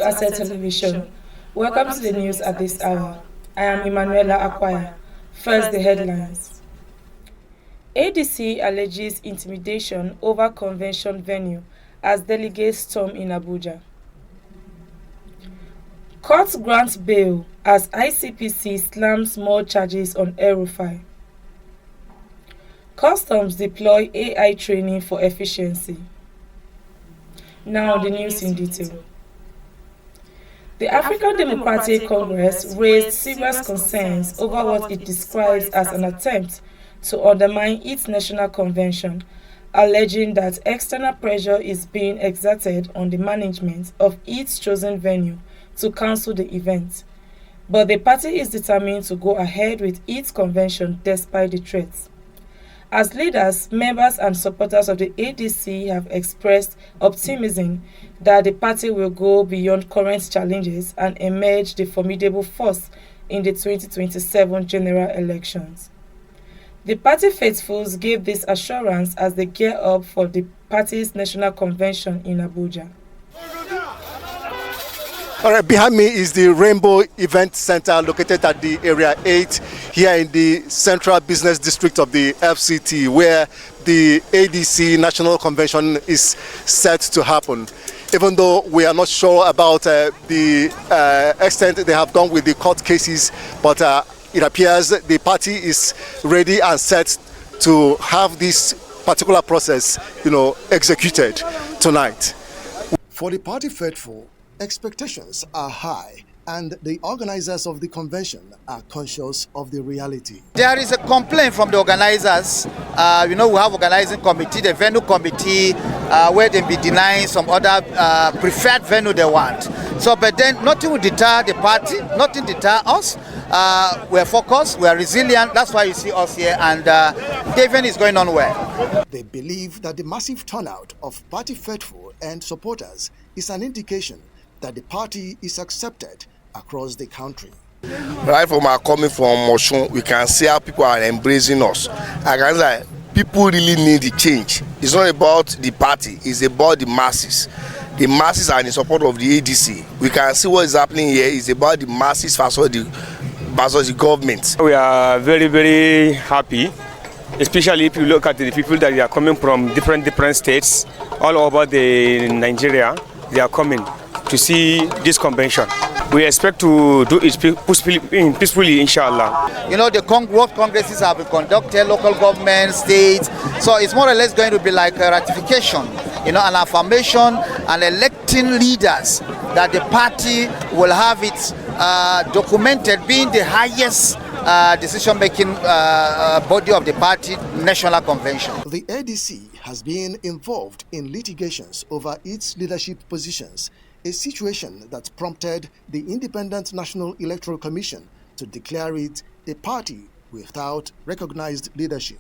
Asset Television. Welcome to the news at this hour. I am Emanuela Akwaya. First, the headlines. ADC alleges intimidation over convention venue as delegates storm in Abuja. Court grants bail as ICPC slams more charges on El-Rufai. Customs deploy AI training for efficiency. Now the news in detail. The African Democratic Congress raised serious concerns over what it describes as an attempt to undermine its national convention, alleging that external pressure is being exerted on the management of its chosen venue to cancel the event. But the party is determined to go ahead with its convention despite the threats. As leaders, members and supporters of the ADC have expressed optimism that the party will go beyond current challenges and emerge the formidable force in the 2027 general elections. The party faithfuls gave this assurance as they gear up for the party's national convention in Abuja. All right, behind me is the Rainbow Event Center located at the Area 8 here in the Central Business District of the FCT, where the ADC National Convention is set to happen. Even though we are not sure about the extent they have gone with the court cases, but it appears the party is ready and set to have this particular process, executed tonight. For the party faithful, expectations are high, and the organizers of the convention are conscious of the reality. There is a complaint from the organizers. We have organizing committee, the venue committee, where they be denying some other preferred venue they want. So, but then nothing will deter the party, nothing deter us. We're focused, we're resilient. That's why you see us here, and the event is going on well. They believe that the massive turnout of party faithful and supporters is an indication that the party is accepted across the country. Right from our coming from Moshun, we can see how people are embracing us. I can say people really need the change. It's not about the party, it's about the masses. The masses are in support of the ADC. We can see what is happening here. It's about the masses versus the government. We are very, very happy, especially if you look at the people that are coming from different states all over Nigeria. They are coming to see this convention. We expect to do it peacefully, inshallah. The world congresses have been conducted, local government, states. So it's more or less going to be like a ratification, an affirmation, and electing leaders that the party will have it documented, being the highest decision-making body of the party, national convention. The ADC has been involved in litigations over its leadership positions, a situation that prompted the Independent National Electoral Commission to declare it a party without recognized leadership.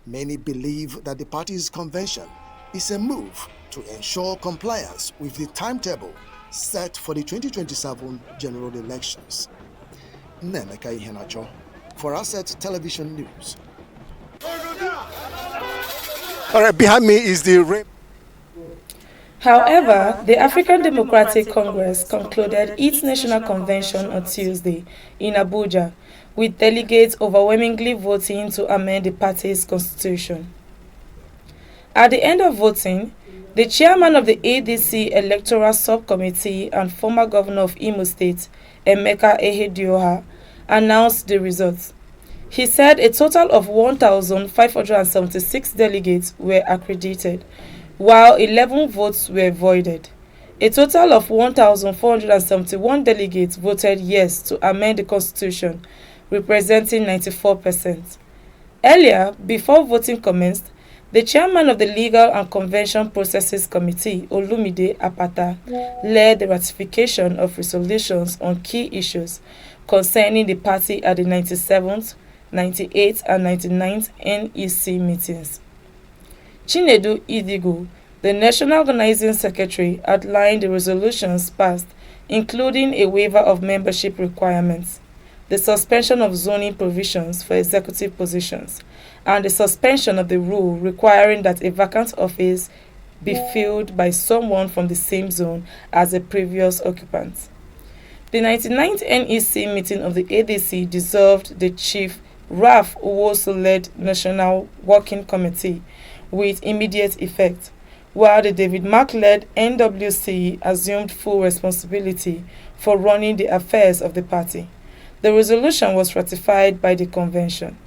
Many believe that the party's convention is a move to ensure compliance with the timetable set for the 2027 general elections. Nemeka Ihenacho for Asset Television News. All right, behind me is the However, the African Democratic Congress concluded its national convention on Tuesday in Abuja, with delegates overwhelmingly voting to amend the party's constitution. At the end of voting, the chairman of the ADC Electoral Subcommittee and former governor of Imo State, Emeka Ehedioha, announced the results. He said a total of 1,576 delegates were accredited, while 11 votes were voided. A total of 1,471 delegates voted yes to amend the constitution, representing 94%. Earlier, before voting commenced, the chairman of the Legal and Convention Processes Committee, Olumide Apata, led the ratification of resolutions on key issues concerning the party at the 97th, 98th, and 99th NEC meetings. Chinedu Idigo, the National Organizing Secretary, outlined the resolutions passed, including a waiver of membership requirements, the suspension of zoning provisions for executive positions, and the suspension of the rule requiring that a vacant office be filled by someone from the same zone as the previous occupant. The 99th NEC meeting of the ADC dissolved the Chief Ralph Uwosu-led National Working Committee with immediate effect, while the David Mark-led NWC assumed full responsibility for running the affairs of the party. The resolution was ratified by the convention.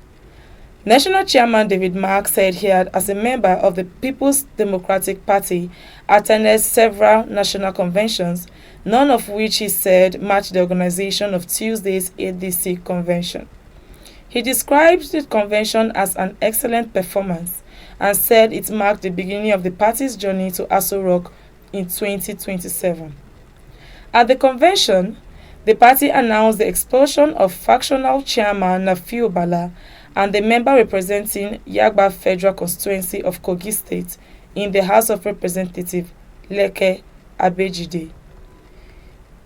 National Chairman David Mark said he had, as a member of the People's Democratic Party, attended several national conventions, none of which he said matched the organization of Tuesday's ADC convention. He described the convention as an excellent performance and said it marked the beginning of the party's journey to Aso Rock in 2027. At the convention, the party announced the expulsion of factional chairman Nafiu Bala and the member representing Yagba Federal Constituency of Kogi State in the House of Representatives, Leke Abejide.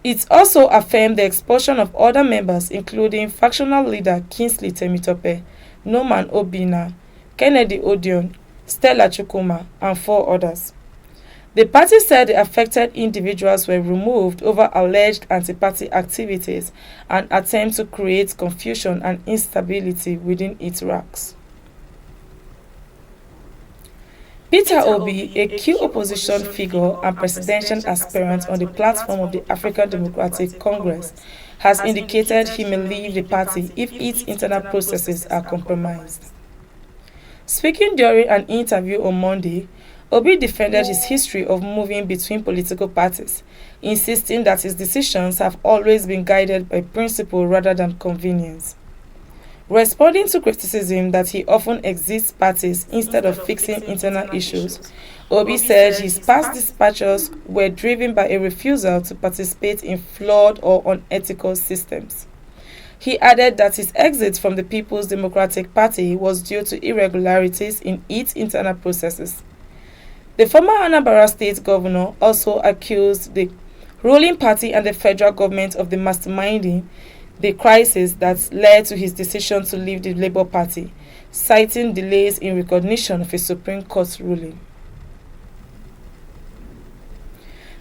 It also affirmed the expulsion of other members, including factional leader Kingsley Temitope, Norman Obina, Kennedy Odion, Stella Chukuma, and 4 others. The party said the affected individuals were removed over alleged anti-party activities and attempts to create confusion and instability within its ranks. Peter Obi, a key opposition figure and presidential aspirant on the platform of the African Democratic Congress, has indicated he may leave the party if its internal processes are compromised. Speaking during an interview on Monday, Obi defended his history of moving between political parties, insisting that his decisions have always been guided by principle rather than convenience. Responding to criticism that he often exits parties instead of fixing internal issues, Obi said his past dispatches were driven by a refusal to participate in flawed or unethical systems. He added that his exit from the People's Democratic Party was due to irregularities in its internal processes. The former Anambra State governor also accused the ruling party and the federal government of the masterminding the crisis that led to his decision to leave the Labour Party, citing delays in recognition of a Supreme Court ruling.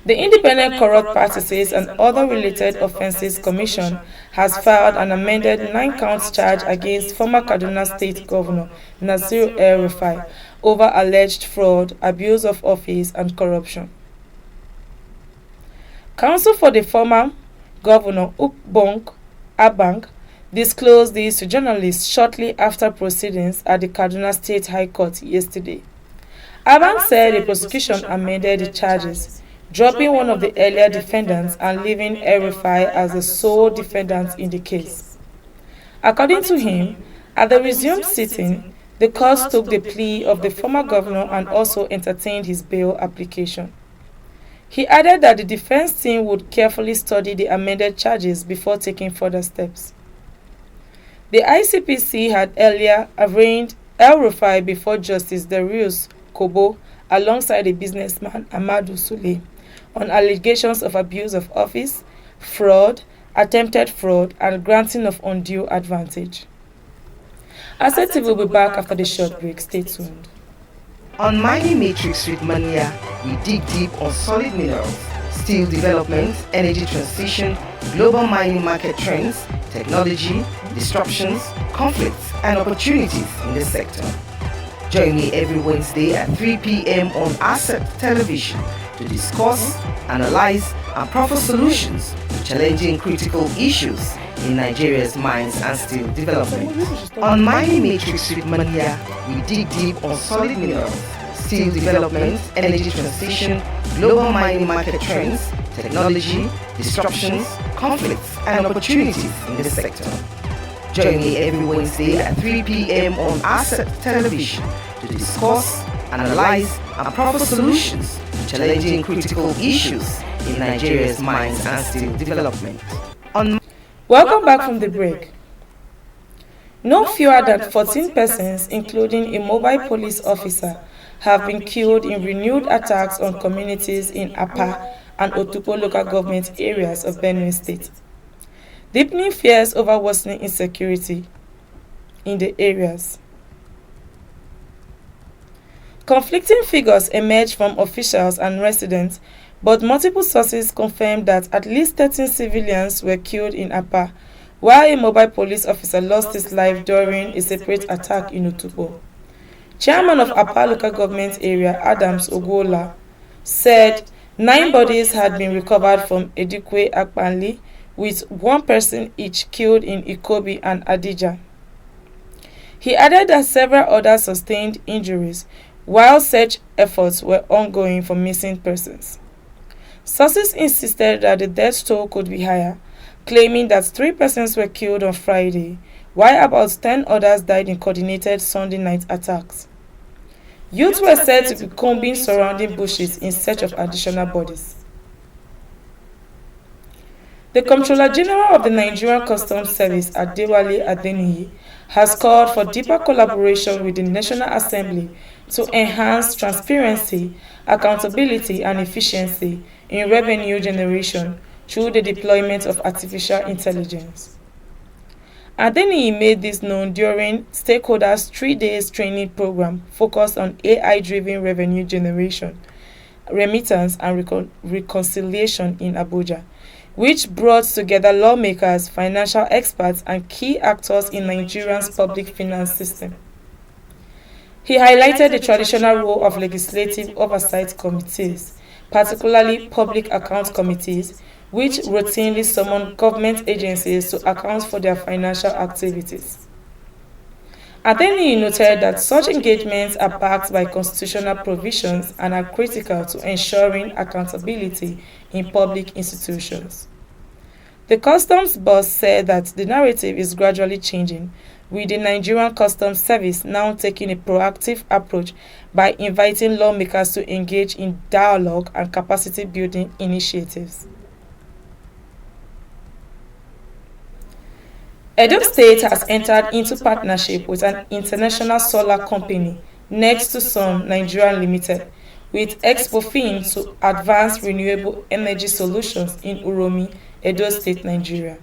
The Independent Corrupt Practices and Other Related Offences Commission has filed an amended 9-count charge against former Kaduna State Governor Nasir El-Rufai over alleged fraud, abuse of office, and corruption. Counsel for the former Governor Ukbong Abang disclosed this to journalists shortly after proceedings at the Kaduna State High Court yesterday. Abang said the prosecution amended the charges, dropping one of the earlier defendants and leaving El-Rufai as the sole defendant in the case. According to him, at the resumed sitting, the court took the plea of the former governor and also entertained his bail application. He added that the defense team would carefully study the amended charges before taking further steps. The ICPC had earlier arraigned El-Rufai before Justice Darius Kobo alongside the businessman Amadou Sule on allegations of abuse of office, fraud, attempted fraud, and granting of undue advantage. Asset will be back after the short break. Stay tuned. On Mining Matrix with Mania, we dig deep on solid minerals, steel development, energy transition, global mining market trends, technology, disruptions, conflicts, and opportunities in the sector. Join me every Wednesday at 3 p.m. on Asset Television to discuss, analyze, and proffer solutions to challenging critical issues in Nigeria's mines and steel development. On Mining Matrix with Mania, we dig deep on solid minerals, steel development, energy transition, global mining market trends, technology, disruptions, conflicts, and opportunities in the sector. Join me every Wednesday at 3 p.m. on Asset Television to discuss, analyze, and proffer solutions to challenging critical issues in Nigeria's mines and steel development. Welcome back from the break. No fewer than 14 persons, including a mobile police officer, have been killed in renewed attacks on communities in Apa and Otupo local government areas of Benue State, deepening fears over worsening insecurity in the areas. Conflicting figures emerged from officials and residents, but multiple sources confirmed that at least 13 civilians were killed in Apa, while a mobile police officer lost his life during a separate attack in Otupo. Chairman of Apa local government area, Adams Ogola, said 9 bodies had been recovered from Edikwe Akpanli, with 1 person each killed in Ikobi and Adija. He added that several others sustained injuries, while search efforts were ongoing for missing persons. Sources insisted that the death toll could be higher, claiming that 3 persons were killed on Friday, while about 10 others died in coordinated Sunday night attacks. Youth were said to be combing surrounding bushes in search of additional bodies. The Comptroller General of the Nigerian Customs Service, Adewale Adeniyi, has called for deeper collaboration with the National Assembly to enhance transparency, accountability, and efficiency in revenue generation through the deployment of artificial intelligence. Adeniyi made this known during stakeholders' 3-day training program focused on AI-driven revenue generation, remittance, and reconciliation in Abuja, which brought together lawmakers, financial experts, and key actors in Nigeria's public finance system. He highlighted the traditional role of legislative oversight committees, particularly public account committees, which routinely summon government agencies to account for their financial activities. Adeniyi noted that such engagements are backed by constitutional provisions and are critical to ensuring accountability in public institutions. The customs boss said that the narrative is gradually changing, with the Nigerian Customs Service now taking a proactive approach by inviting lawmakers to engage in dialogue and capacity building initiatives. Edo State has entered into partnership with an international solar company, Next to Sun Nigeria Limited, with Expofin to advance renewable energy solutions in Uromi, Edo State, Nigeria.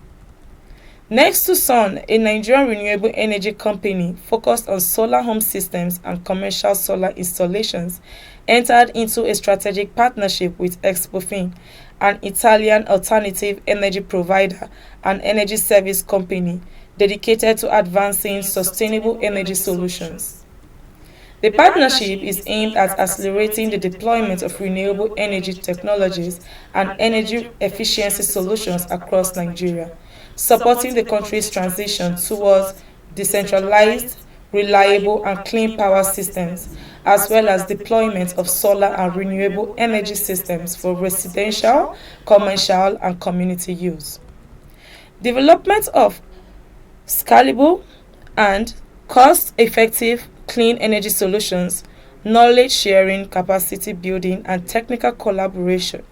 Next to Sun, a Nigerian renewable energy company focused on solar home systems and commercial solar installations, entered into a strategic partnership with Expofin, an Italian alternative energy provider and energy service company dedicated to advancing sustainable energy solutions. The partnership is aimed at accelerating the deployment of renewable energy technologies and energy efficiency solutions across Nigeria, supporting the country's transition towards decentralized, reliable, and clean power systems, as well as deployment of solar and renewable energy systems for residential, commercial, and community use. Development of scalable and cost-effective clean energy solutions, knowledge sharing, capacity building, and technical collaboration.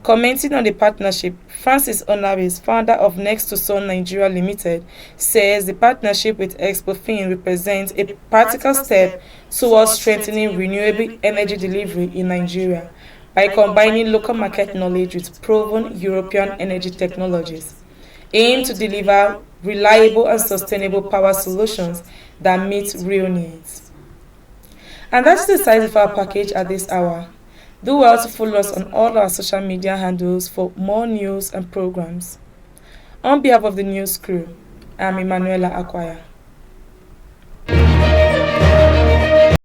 Commenting on the partnership, Francis Onabis, founder of Next to Sun Nigeria Limited, says the partnership with Expofin represents a practical step towards strengthening renewable energy delivery in Nigeria by combining local market knowledge with proven European energy technologies, aimed to deliver reliable and sustainable power solutions that meet real needs. And that's the size of our package at this hour. Do well to follow us on all our social media handles for more news and programs. On behalf of the news crew, I'm Emanuela Akwaya.